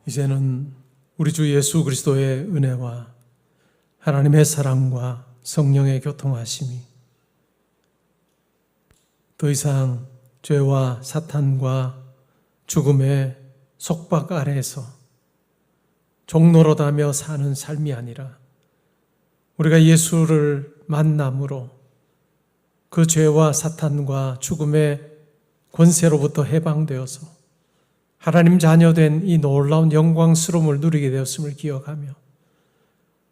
이제는 우리 주 예수 그리스도의 은혜와 하나님의 사랑과 성령의 교통하심이 더 이상 죄와 사탄과 죽음의 속박 아래에서 종노릇하며 사는 삶이 아니라 우리가 예수를 만남으로 그 죄와 사탄과 죽음의 권세로부터 해방되어서 하나님 자녀된 이 놀라운 영광스러움을 누리게 되었음을 기억하며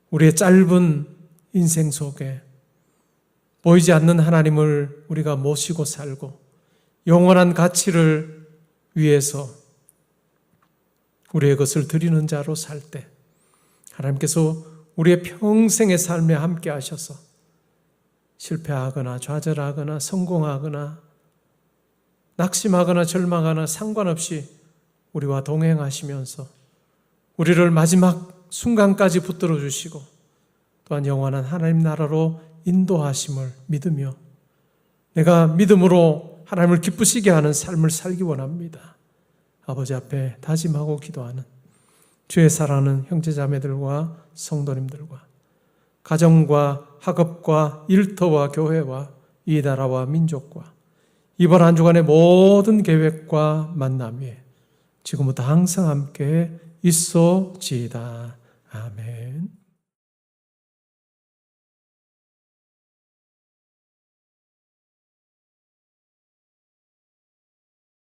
우리의 짧은 인생 속에 보이지 않는 하나님을 우리가 모시고 살고 영원한 가치를 위해서 우리의 것을 드리는 자로 살 때 하나님께서 우리의 평생의 삶에 함께 하셔서 실패하거나 좌절하거나 성공하거나 낙심하거나 절망하거나 상관없이 우리와 동행하시면서 우리를 마지막 순간까지 붙들어 주시고 또한 영원한 하나님 나라로 인도하심을 믿으며 내가 믿음으로 하나님을 기쁘시게 하는 삶을 살기 원합니다. 아버지 앞에 다짐하고 기도하는 주의 사랑하는 형제자매들과 성도님들과 가정과 학업과 일터와 교회와 이 나라와 민족과 이번 한 주간의 모든 계획과 만남 위에 지금부터 항상 함께 있어지이다. 아멘.